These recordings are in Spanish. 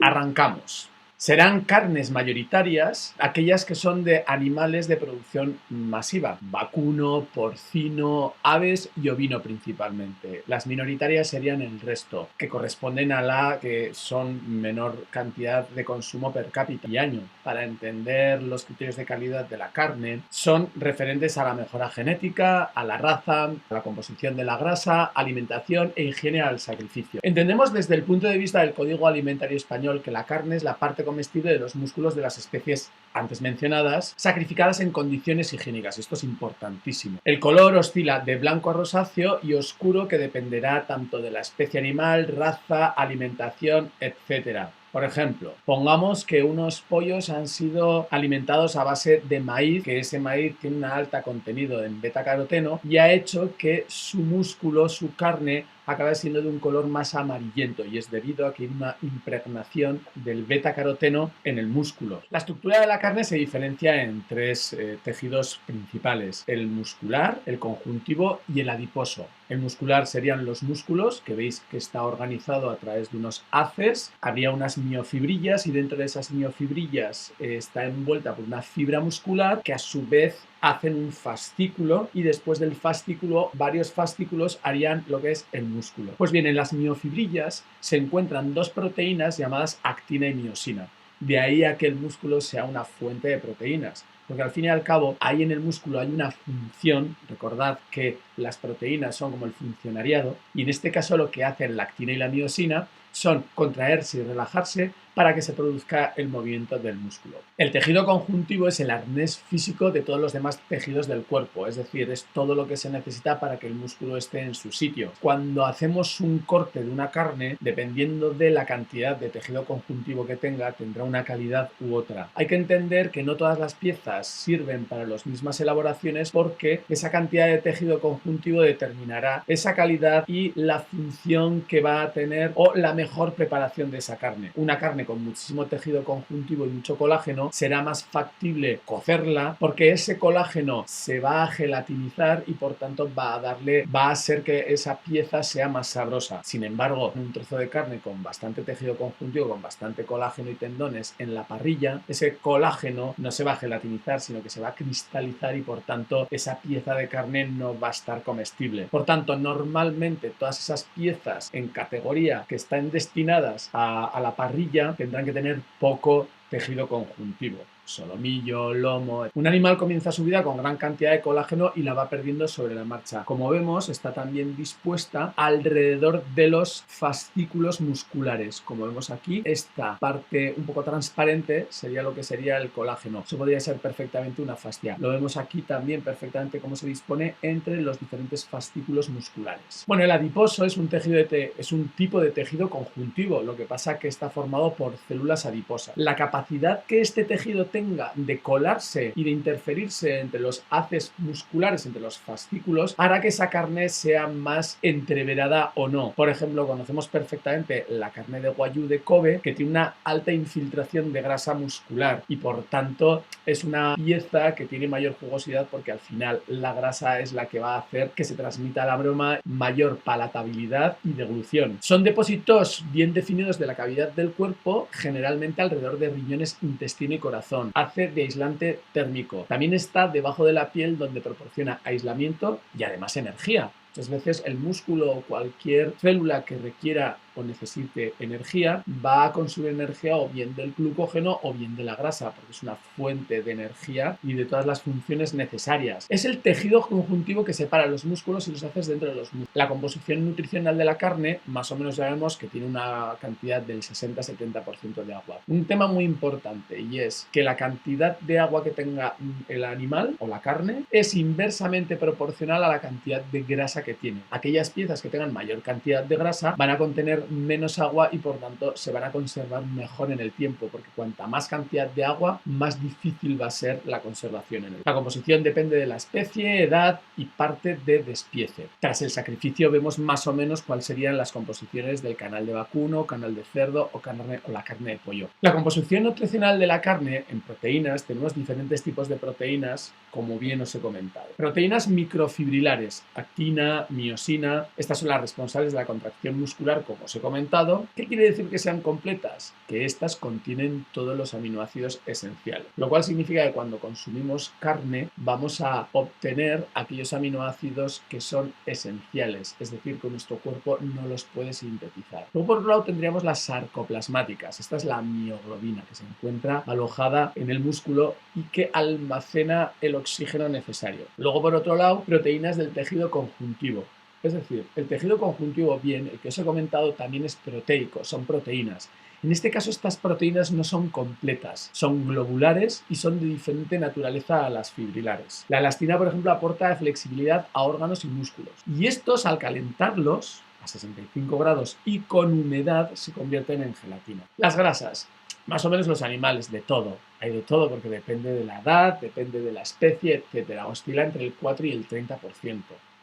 Arrancamos. Serán carnes mayoritarias aquellas que son de animales de producción masiva, vacuno, porcino, aves y ovino principalmente. Las minoritarias serían el resto, que corresponden a la que son menor cantidad de consumo per cápita y año. Para entender los criterios de calidad de la carne, son referentes a la mejora genética, a la raza, a la composición de la grasa, alimentación e higiene al sacrificio. Entendemos desde el punto de vista del Código Alimentario Español que la carne es la parte comestible de los músculos de las especies antes mencionadas, sacrificadas en condiciones higiénicas. Esto es importantísimo. El color oscila de blanco a rosáceo y oscuro, que dependerá tanto de la especie animal, raza, alimentación, etc. Por ejemplo, pongamos que unos pollos han sido alimentados a base de maíz, que ese maíz tiene un alto contenido en betacaroteno y ha hecho que su músculo, su carne, acabe siendo de un color más amarillento, y es debido a que hay una impregnación del betacaroteno en el músculo. La estructura de la carne se diferencia en tres tejidos principales: el muscular, el conjuntivo y el adiposo. El muscular serían los músculos, que veis que está organizado a través de unos haces. Habría unas miofibrillas y dentro de esas miofibrillas está envuelta por una fibra muscular que a su vez hacen un fascículo, y después del fascículo varios fascículos harían lo que es el músculo. Pues bien, en las miofibrillas se encuentran dos proteínas llamadas actina y miosina. De ahí a que el músculo sea una fuente de proteínas, porque al fin y al cabo ahí en el músculo hay una función. Recordad que las proteínas son como el funcionariado, y en este caso lo que hacen la actina y la miosina son contraerse y relajarse para que se produzca el movimiento del músculo. El tejido conjuntivo es el arnés físico de todos los demás tejidos del cuerpo, es decir, es todo lo que se necesita para que el músculo esté en su sitio. Cuando hacemos un corte de una carne, dependiendo de la cantidad de tejido conjuntivo que tenga, tendrá una calidad u otra. Hay que entender que no todas las piezas sirven para las mismas elaboraciones, porque esa cantidad de tejido conjuntivo determinará esa calidad y la función que va a tener o la mejor preparación de esa carne. Una carne con muchísimo tejido conjuntivo y mucho colágeno será más factible cocerla, porque ese colágeno se va a gelatinizar y por tanto va a hacer que esa pieza sea más sabrosa. Sin embargo, un trozo de carne con bastante tejido conjuntivo, con bastante colágeno y tendones en la parrilla, ese colágeno no se va a gelatinizar, sino que se va a cristalizar, y por tanto esa pieza de carne no va a estar comestible. Por tanto, normalmente todas esas piezas en categoría que están destinadas a la parrilla tendrán que tener poco tejido conjuntivo. Solomillo, lomo. Un animal comienza su vida con gran cantidad de colágeno y la va perdiendo sobre la marcha. Como vemos, está también dispuesta alrededor de los fascículos musculares. Como vemos aquí, esta parte un poco transparente sería lo que sería el colágeno. Eso podría ser perfectamente una fascia. Lo vemos aquí también perfectamente cómo se dispone entre los diferentes fascículos musculares. Bueno, el adiposo es un tipo de tejido conjuntivo, lo que pasa que está formado por células adiposas. La capacidad que este tejido tenga de colarse y de interferirse entre los haces musculares, entre los fascículos, hará que esa carne sea más entreverada o no. Por ejemplo, conocemos perfectamente la carne de Wagyu de Kobe, que tiene una alta infiltración de grasa muscular, y por tanto es una pieza que tiene mayor jugosidad, porque al final la grasa es la que va a hacer que se transmita la broma mayor palatabilidad y deglución. Son depósitos bien definidos de la cavidad del cuerpo, generalmente alrededor de riñones, intestino y corazón. Hace de aislante térmico. También está debajo de la piel, donde proporciona aislamiento y además energía. Muchas veces el músculo o cualquier célula que requiera o necesite energía va a consumir energía o bien del glucógeno o bien de la grasa, porque es una fuente de energía y de todas las funciones necesarias. Es el tejido conjuntivo que separa los músculos y los haces dentro de los músculos. La composición nutricional de la carne, más o menos sabemos que tiene una cantidad del 60-70% de agua. Un tema muy importante, y es que la cantidad de agua que tenga el animal o la carne es inversamente proporcional a la cantidad de grasa que tiene. Aquellas piezas que tengan mayor cantidad de grasa van a contener menos agua y por tanto se van a conservar mejor en el tiempo, porque cuanta más cantidad de agua, más difícil va a ser la conservación en él. La composición depende de la especie, edad y parte de despiece. Tras el sacrificio vemos más o menos cuáles serían las composiciones del canal de vacuno, canal de cerdo o la carne de pollo. La composición nutricional de la carne en proteínas, tenemos diferentes tipos de proteínas, como bien os he comentado. Proteínas microfibrilares, actina, miosina, estas son las responsables de la contracción muscular, como os he comentado. ¿Qué quiere decir que sean completas? Que estas contienen todos los aminoácidos esenciales, lo cual significa que cuando consumimos carne vamos a obtener aquellos aminoácidos que son esenciales, es decir, que nuestro cuerpo no los puede sintetizar. Luego, por otro lado, tendríamos las sarcoplasmáticas. Esta es la mioglobina, que se encuentra alojada en el músculo y que almacena el oxígeno necesario. Luego, por otro lado, proteínas del tejido conjuntivo. Es decir, el tejido conjuntivo, bien, el que os he comentado, también es proteico, son proteínas. En este caso, estas proteínas no son completas, son globulares y son de diferente naturaleza a las fibrilares. La elastina, por ejemplo, aporta flexibilidad a órganos y músculos. Y estos, al calentarlos a 65 grados y con humedad, se convierten en gelatina. Las grasas. Más o menos los animales, de todo. Hay de todo porque depende de la edad, depende de la especie, etc. Oscila entre el 4 y el 30%.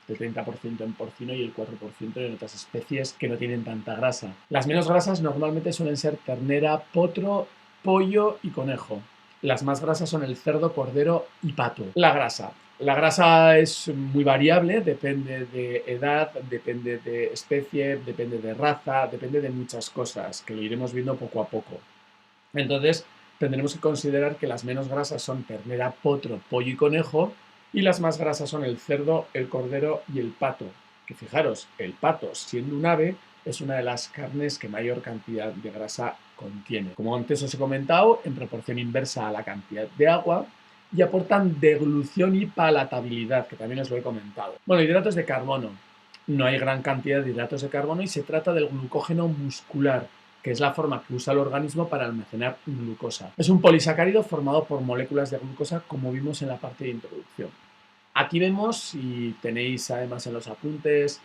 El 30% en porcino y el 4% en otras especies que no tienen tanta grasa. Las menos grasas normalmente suelen ser ternera, potro, pollo y conejo. Las más grasas son el cerdo, cordero y pato. La grasa. La grasa es muy variable, depende de edad, depende de especie, depende de raza, depende de muchas cosas, que lo iremos viendo poco a poco. Entonces, tendremos que considerar que las menos grasas son ternera, potro, pollo y conejo, y las más grasas son el cerdo, el cordero y el pato. Que fijaros, el pato, siendo un ave, es una de las carnes que mayor cantidad de grasa contiene. Como antes os he comentado, en proporción inversa a la cantidad de agua, y aportan deglución y palatabilidad, que también os lo he comentado. Bueno, hidratos de carbono. No hay gran cantidad de hidratos de carbono y se trata del glucógeno muscular, que es la forma que usa el organismo para almacenar glucosa. Es un polisacárido formado por moléculas de glucosa, como vimos en la parte de introducción. Aquí vemos, y tenéis además en los apuntes,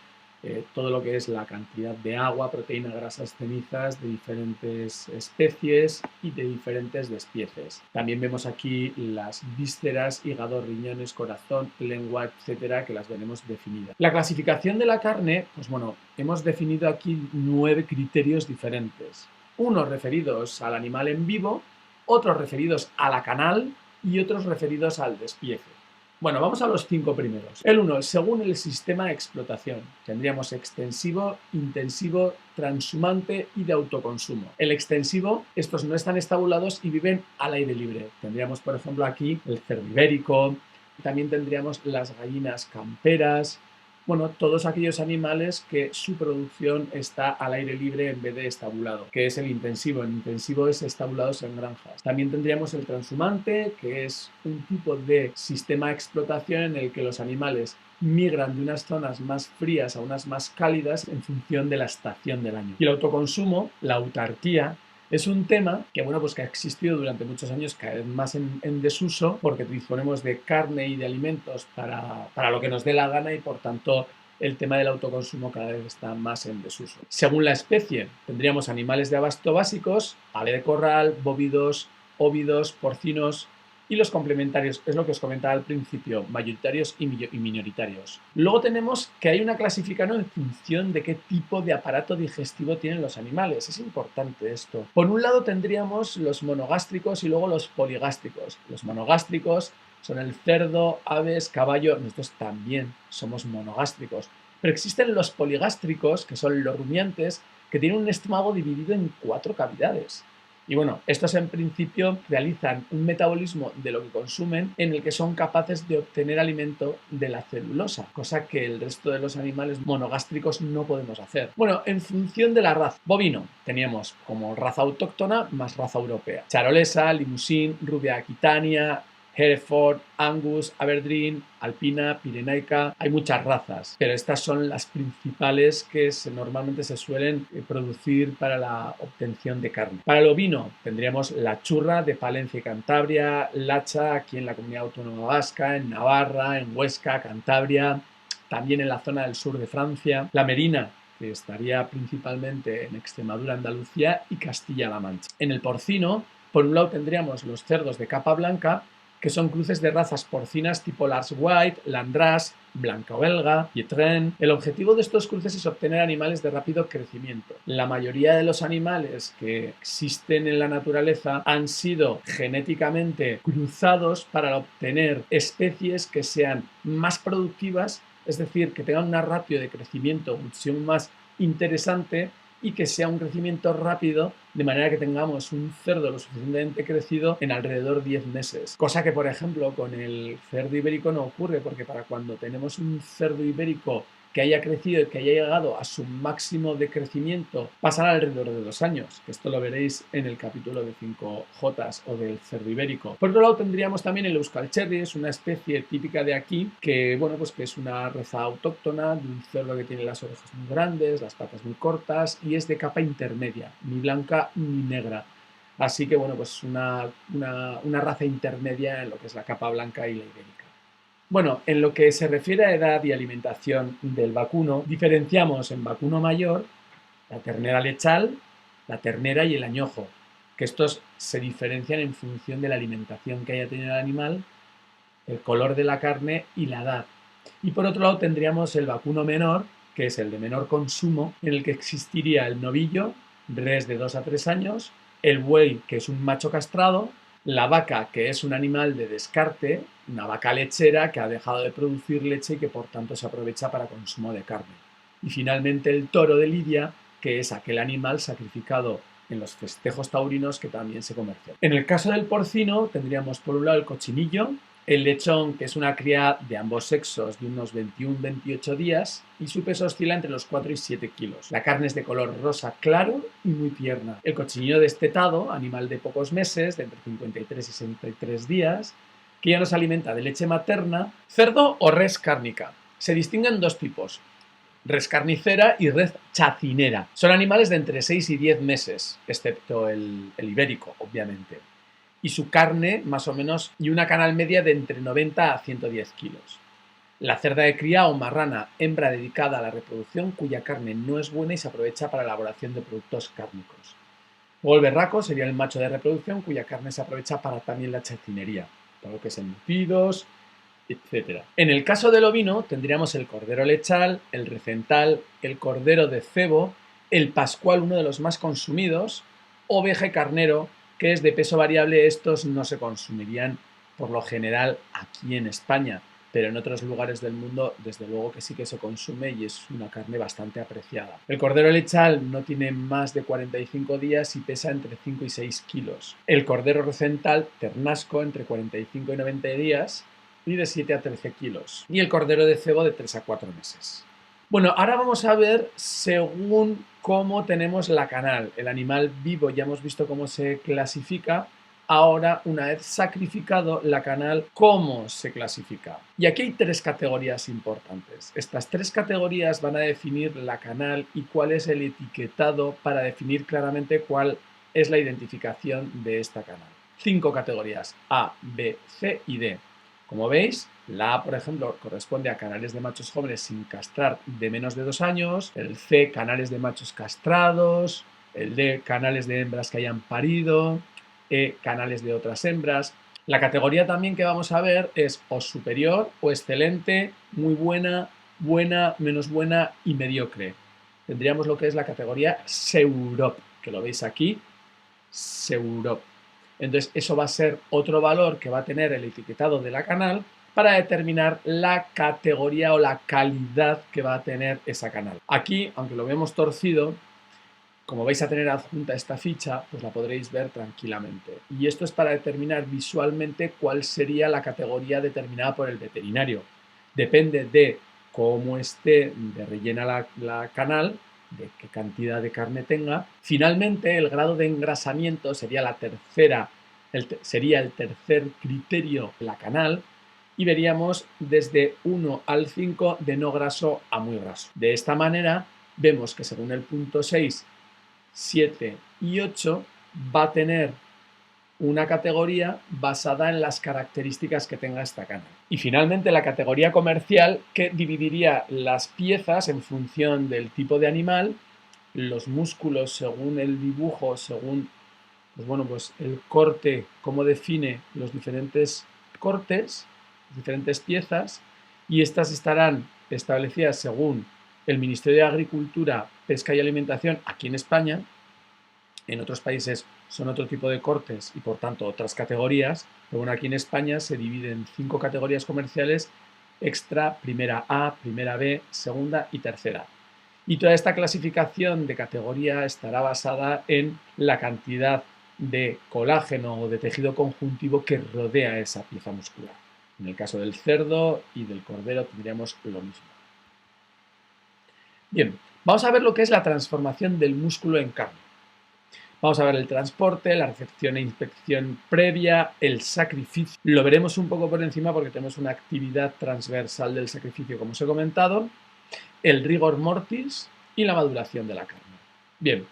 todo lo que es la cantidad de agua, proteína, grasas, cenizas de diferentes especies y de diferentes despieces. También vemos aquí las vísceras, hígado, riñones, corazón, lengua, etcétera, que las veremos definidas. La clasificación de la carne, pues bueno, hemos definido aquí 9 criterios diferentes. Unos referidos al animal en vivo, otros referidos a la canal y otros referidos al despiece. Bueno, vamos a los 5 primeros. El 1, según el sistema de explotación. Tendríamos extensivo, intensivo, transhumante y de autoconsumo. El extensivo, estos no están estabulados y viven al aire libre. Tendríamos, por ejemplo, aquí el cerdo ibérico, también tendríamos las gallinas camperas, bueno, todos aquellos animales que su producción está al aire libre en vez de estabulado, que es el intensivo. El intensivo es estabulados en granjas. También tendríamos el transhumante, que es un tipo de sistema de explotación en el que los animales migran de unas zonas más frías a unas más cálidas en función de la estación del año. Y el autoconsumo, la autarquía, es un tema que, bueno, pues que ha existido durante muchos años, cada vez más en desuso, porque disponemos de carne y de alimentos para lo que nos dé la gana y, por tanto, el tema del autoconsumo cada vez está más en desuso. Según la especie, tendríamos animales de abasto básicos, ave de corral, bóvidos, óvidos, porcinos, y los complementarios, es lo que os comentaba al principio, mayoritarios y minoritarios. Luego tenemos que hay una clasificación en función de qué tipo de aparato digestivo tienen los animales. Es importante esto. Por un lado tendríamos los monogástricos y luego los poligástricos. Los monogástricos son el cerdo, aves, caballo. Nosotros también somos monogástricos. Pero existen los poligástricos, que son los rumiantes, que tienen un estómago dividido en 4 cavidades. Y bueno, estos en principio realizan un metabolismo de lo que consumen en el que son capaces de obtener alimento de la celulosa, cosa que el resto de los animales monogástricos no podemos hacer. Bueno, en función de la raza, bovino, teníamos como raza autóctona más raza europea. Charolesa, Limousin, Rubia Aquitania, Hereford, Angus, Aberdeen, Alpina, Pirenaica. Hay muchas razas, pero estas son las principales que normalmente se suelen producir para la obtención de carne. Para el ovino tendríamos la churra de Palencia y Cantabria, Lacha aquí en la Comunidad Autónoma Vasca, en Navarra, en Huesca, Cantabria, también en la zona del sur de Francia, la merina, que estaría principalmente en Extremadura, Andalucía y Castilla-La Mancha. En el porcino, por un lado tendríamos los cerdos de capa blanca, que son cruces de razas porcinas tipo Lars White, Landras, Blanca Belga, Yetren. El objetivo de estos cruces es obtener animales de rápido crecimiento. La mayoría de los animales que existen en la naturaleza han sido genéticamente cruzados para obtener especies que sean más productivas, es decir, que tengan una ratio de crecimiento mucho más interesante y que sea un crecimiento rápido, de manera que tengamos un cerdo lo suficientemente crecido en alrededor de 10 meses. Cosa que, por ejemplo, con el cerdo ibérico no ocurre, porque para cuando tenemos un cerdo ibérico que haya crecido y que haya llegado a su máximo de crecimiento, pasan alrededor de 2 años, que esto lo veréis en el capítulo de 5J o del cerdo ibérico. Por otro lado, tendríamos también el Euskal Cherry, es una especie típica de aquí, que, bueno, pues que es una raza autóctona de un cerdo que tiene las orejas muy grandes, las patas muy cortas y es de capa intermedia, ni blanca ni negra. Así que, bueno, pues una raza intermedia en lo que es la capa blanca y la ibérica. Bueno, en lo que se refiere a edad y alimentación del vacuno, diferenciamos en vacuno mayor la ternera lechal, la ternera y el añojo, que estos se diferencian en función de la alimentación que haya tenido el animal, el color de la carne y la edad. Y por otro lado tendríamos el vacuno menor, que es el de menor consumo, en el que existiría el novillo, res de 2 a 3 años, el buey, que es un macho castrado, la vaca, que es un animal de descarte, una vaca lechera que ha dejado de producir leche y que por tanto se aprovecha para consumo de carne. Y finalmente el toro de lidia, que es aquel animal sacrificado en los festejos taurinos que también se comercian. En el caso del porcino tendríamos por un lado el cochinillo, el lechón, que es una cría de ambos sexos de unos 21-28 días y su peso oscila entre los 4 y 7 kilos. La carne es de color rosa claro y muy tierna. El cochinillo destetado, animal de pocos meses, de entre 53 y 63 días, que ya nos alimenta de leche materna, cerdo o res cárnica. Se distinguen dos tipos, res carnicera y res chacinera. Son animales de entre 6 y 10 meses, excepto el ibérico, obviamente. Y su carne, más o menos, y una canal media de entre 90 a 110 kilos. La cerda de cría o marrana, hembra dedicada a la reproducción, cuya carne no es buena y se aprovecha para la elaboración de productos cárnicos. Luego el berraco sería el macho de reproducción, cuya carne se aprovecha para también la chacinería, para lo que es embutidos, etc. En el caso del ovino tendríamos el cordero lechal, el recental, el cordero de cebo, el pascual, uno de los más consumidos, oveja y carnero, que es de peso variable. Estos no se consumirían por lo general aquí en España, pero en otros lugares del mundo desde luego que sí que se consume y es una carne bastante apreciada. El cordero lechal no tiene más de 45 días y pesa entre 5 y 6 kilos. El cordero recental, ternasco, entre 45 y 90 días y de 7 a 13 kilos. Y el cordero de cebo de 3 a 4 meses. Bueno, ahora vamos a ver según cómo tenemos la canal. El animal vivo ya hemos visto cómo se clasifica. Ahora, una vez sacrificado la canal, ¿cómo se clasifica? Y aquí hay 3 categorías importantes. Estas 3 categorías van a definir la canal y cuál es el etiquetado para definir claramente cuál es la identificación de esta canal. 5 categorías: A, B, C y D. Como veis, la A, por ejemplo, corresponde a canales de machos jóvenes sin castrar de menos de 2 años, el C, canales de machos castrados, el D, canales de hembras que hayan parido, E, canales de otras hembras. La categoría también que vamos a ver es o superior o excelente, muy buena, buena, menos buena y mediocre. Tendríamos lo que es la categoría Seurop, que lo veis aquí, Seurop. Entonces eso va a ser otro valor que va a tener el etiquetado de la canal para determinar la categoría o la calidad que va a tener esa canal. Aquí, aunque lo vemos torcido, como vais a tener adjunta esta ficha, pues la podréis ver tranquilamente. Y esto es para determinar visualmente cuál sería la categoría determinada por el veterinario. Depende de cómo esté de rellena la canal, de qué cantidad de carne tenga. Finalmente, el grado de engrasamiento sería sería el tercer criterio de la canal, y veríamos desde 1 al 5 de no graso a muy graso. De esta manera, vemos que según el punto 6, 7 y 8 va a tener una categoría basada en las características que tenga esta canal. Y finalmente la categoría comercial, que dividiría las piezas en función del tipo de animal, los músculos según el dibujo, según pues el corte, cómo define los diferentes cortes, diferentes piezas, y estas estarán establecidas según el Ministerio de Agricultura, Pesca y Alimentación aquí en España. En otros países son otro tipo de cortes y por tanto otras categorías, pero bueno, aquí en España se divide en 5 categorías comerciales: extra, primera A, primera B, segunda y tercera. Y toda esta clasificación de categoría estará basada en la cantidad de colágeno o de tejido conjuntivo que rodea esa pieza muscular. En el caso del cerdo y del cordero tendríamos lo mismo. Bien, vamos a ver lo que es la transformación del músculo en carne. Vamos a ver el transporte, la recepción e inspección previa, el sacrificio. Lo veremos un poco por encima porque tenemos una actividad transversal del sacrificio, como os he comentado, el rigor mortis y la maduración de la carne. Bien,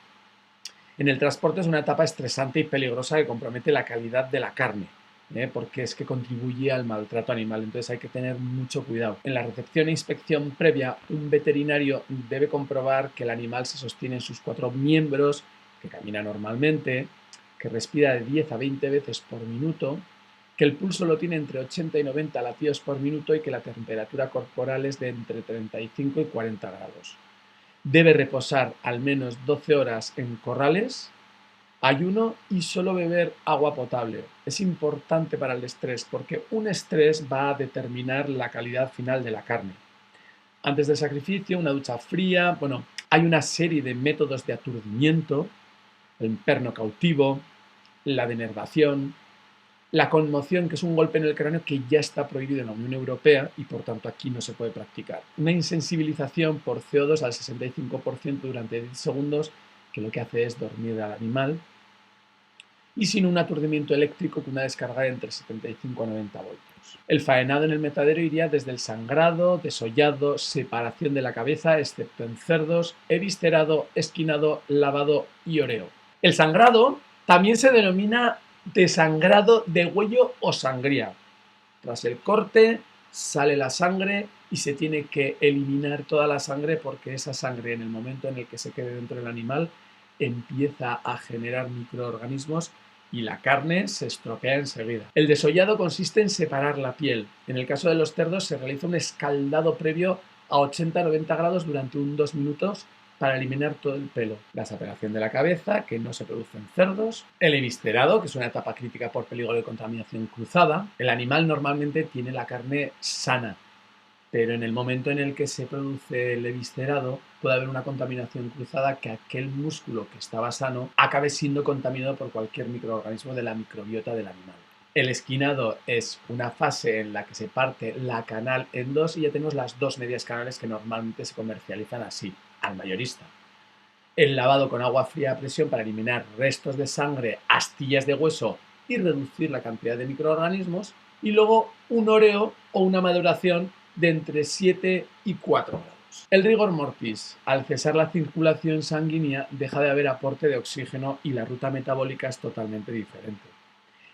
en el transporte es una etapa estresante y peligrosa que compromete la calidad de la carne, porque es que contribuye al maltrato animal, entonces hay que tener mucho cuidado. En la recepción e inspección previa, un veterinario debe comprobar que el animal se sostiene en sus 4 miembros, que camina normalmente, que respira de 10 a 20 veces por minuto, que el pulso lo tiene entre 80 y 90 latidos por minuto y que la temperatura corporal es de entre 35 y 40 grados. Debe reposar al menos 12 horas en corrales, ayuno y solo beber agua potable. Es importante para el estrés porque un estrés va a determinar la calidad final de la carne. Antes del sacrificio, una ducha fría. Bueno, hay una serie de métodos de aturdimiento, el perno cautivo, la denervación, la conmoción, que es un golpe en el cráneo que ya está prohibido en la Unión Europea y por tanto aquí no se puede practicar. Una insensibilización por CO2 al 65% durante 10 segundos, que lo que hace es dormir al animal, y sin un aturdimiento eléctrico con una descarga de entre 75 a 90 voltios. El faenado en el matadero iría desde el sangrado, desollado, separación de la cabeza, excepto en cerdos, eviscerado, esquinado, lavado y oreo. El sangrado también se denomina desangrado de huello o sangría. Tras el corte sale la sangre y se tiene que eliminar toda la sangre porque esa sangre, en el momento en el que se quede dentro del animal, empieza a generar microorganismos y la carne se estropea enseguida. El desollado consiste en separar la piel. En el caso de los cerdos se realiza un escaldado previo a 80-90 grados durante 2 minutos para eliminar todo el pelo. La separación de la cabeza, que no se produce en cerdos. El eviscerado, que es una etapa crítica por peligro de contaminación cruzada. El animal normalmente tiene la carne sana, pero en el momento en el que se produce el eviscerado puede haber una contaminación cruzada, que aquel músculo que estaba sano acabe siendo contaminado por cualquier microorganismo de la microbiota del animal. El esquinado es una fase en la que se parte la canal en dos y ya tenemos las 2 medias canales que normalmente se comercializan así, al mayorista. El lavado con agua fría a presión para eliminar restos de sangre, astillas de hueso y reducir la cantidad de microorganismos. Y luego un oreo o una maduración de entre 7 y 4 grados. El rigor mortis. Al cesar la circulación sanguínea deja de haber aporte de oxígeno y la ruta metabólica es totalmente diferente.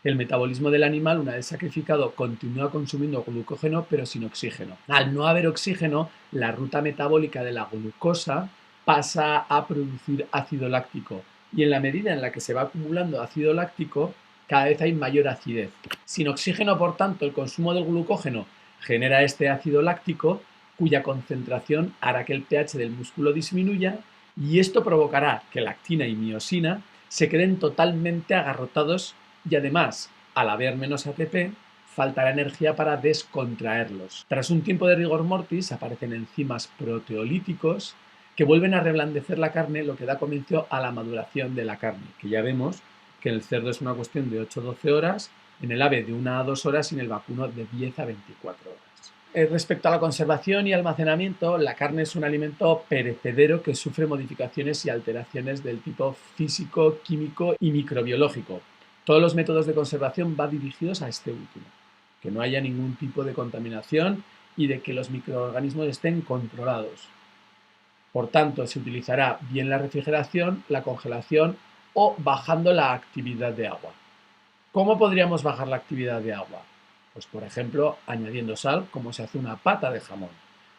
El metabolismo del animal, una vez sacrificado, continúa consumiendo glucógeno pero sin oxígeno. Al no haber oxígeno, la ruta metabólica de la glucosa pasa a producir ácido láctico y en la medida en la que se va acumulando ácido láctico, cada vez hay mayor acidez. Sin oxígeno, por tanto, el consumo del glucógeno genera este ácido láctico cuya concentración hará que el pH del músculo disminuya y esto provocará que la actina y miosina se queden totalmente agarrotados y además, al haber menos ATP, faltará energía para descontraerlos. Tras un tiempo de rigor mortis aparecen enzimas proteolíticos que vuelven a reblandecer la carne, lo que da comienzo a la maduración de la carne, que ya vemos que en el cerdo es una cuestión de 8-12 horas, en el ave de 1 a 2 horas y en el vacuno de 10 a 24 horas. Respecto a la conservación y almacenamiento, la carne es un alimento perecedero que sufre modificaciones y alteraciones del tipo físico, químico y microbiológico. Todos los métodos de conservación van dirigidos a este último, que no haya ningún tipo de contaminación y de que los microorganismos estén controlados. Por tanto, se utilizará bien la refrigeración, la congelación o bajando la actividad de agua. ¿Cómo podríamos bajar la actividad de agua? Pues por ejemplo, añadiendo sal, como se hace una pata de jamón,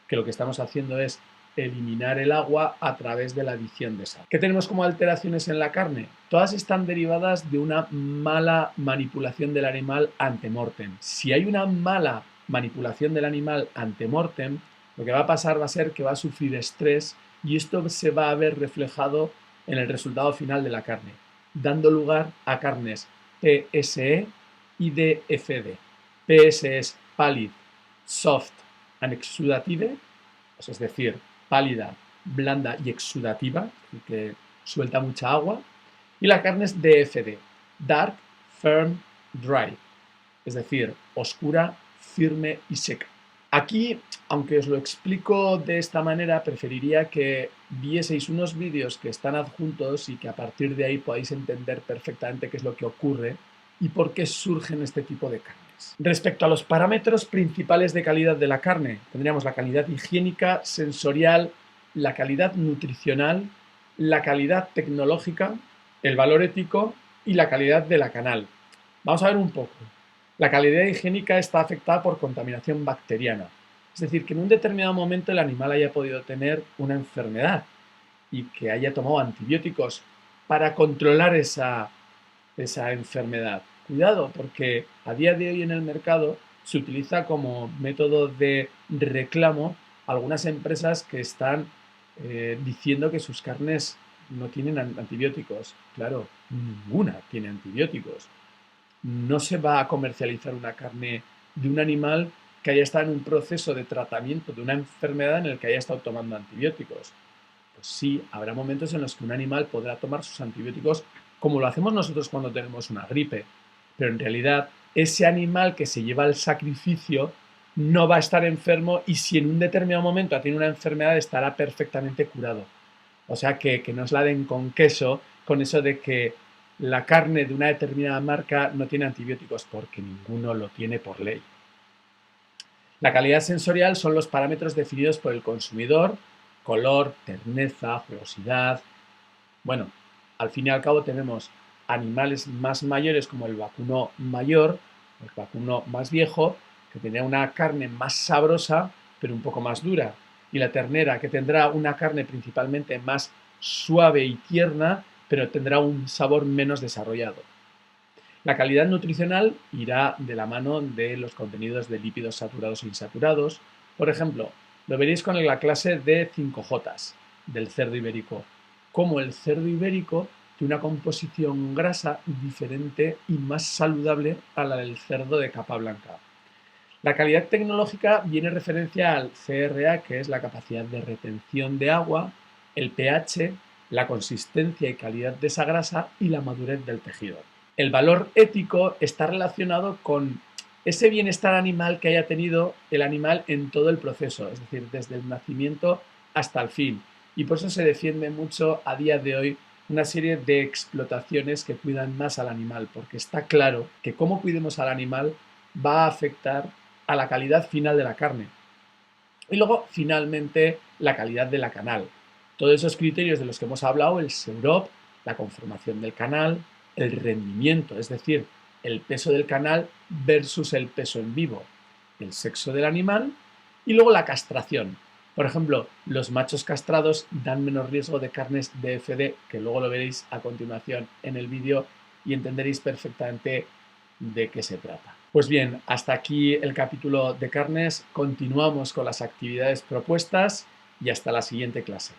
que lo que estamos haciendo es eliminar el agua a través de la adición de sal. ¿Qué tenemos como alteraciones en la carne? Todas están derivadas de una mala manipulación del animal ante mortem. Si hay una mala manipulación del animal ante mortem, lo que va a pasar va a ser que va a sufrir estrés y esto se va a ver reflejado en el resultado final de la carne, dando lugar a carnes PSE y DFD. PS es pallid, soft and exudative, es decir, pálida, blanda y exudativa, que suelta mucha agua. Y la carne es DFD, Dark, Firm, Dry, es decir, oscura, firme y seca. Aquí, aunque os lo explico de esta manera, preferiría que vieseis unos vídeos que están adjuntos y que a partir de ahí podáis entender perfectamente qué es lo que ocurre y por qué surgen este tipo de carnes. Respecto a los parámetros principales de calidad de la carne, tendríamos la calidad higiénica, sensorial, la calidad nutricional, la calidad tecnológica, el valor ético y la calidad de la canal. Vamos a ver un poco. La calidad higiénica está afectada por contaminación bacteriana. Es decir, que en un determinado momento el animal haya podido tener una enfermedad y que haya tomado antibióticos para controlar esa enfermedad. Cuidado, porque a día de hoy en el mercado se utiliza como método de reclamo algunas empresas que están diciendo que sus carnes no tienen antibióticos. Claro, ninguna tiene antibióticos. No se va a comercializar una carne de un animal que haya estado en un proceso de tratamiento de una enfermedad en el que haya estado tomando antibióticos. Pues sí, habrá momentos en los que un animal podrá tomar sus antibióticos como lo hacemos nosotros cuando tenemos una gripe, pero en realidad ese animal que se lleva al sacrificio no va a estar enfermo y si en un determinado momento ha tenido una enfermedad estará perfectamente curado. O sea que no os la den con queso con eso de que la carne de una determinada marca no tiene antibióticos porque ninguno lo tiene por ley. La calidad sensorial son los parámetros definidos por el consumidor: color, terneza, jugosidad. Bueno, al fin y al cabo tenemos animales más mayores como el vacuno mayor, el vacuno más viejo, que tendrá una carne más sabrosa pero un poco más dura, y la ternera, que tendrá una carne principalmente más suave y tierna pero tendrá un sabor menos desarrollado. La calidad nutricional irá de la mano de los contenidos de lípidos saturados e insaturados. Por ejemplo, lo veréis con la clase de 5J del cerdo ibérico, cómo el cerdo ibérico tiene una composición grasa diferente y más saludable a la del cerdo de capa blanca. La calidad tecnológica viene referencia al CRA, que es la capacidad de retención de agua, el pH, la consistencia y calidad de esa grasa y la madurez del tejido. El valor ético está relacionado con ese bienestar animal que haya tenido el animal en todo el proceso, es decir, desde el nacimiento hasta el fin. Y por eso se defiende mucho a día de hoy una serie de explotaciones que cuidan más al animal, porque está claro que cómo cuidemos al animal va a afectar a la calidad final de la carne. Y luego, finalmente, la calidad de la canal. Todos esos criterios de los que hemos hablado, el SEUROP, la conformación del canal, el rendimiento, es decir, el peso del canal versus el peso en vivo, el sexo del animal y luego la castración. Por ejemplo, los machos castrados dan menos riesgo de carnes DFD, que luego lo veréis a continuación en el vídeo y entenderéis perfectamente de qué se trata. Pues bien, hasta aquí el capítulo de carnes. Continuamos con las actividades propuestas y hasta la siguiente clase.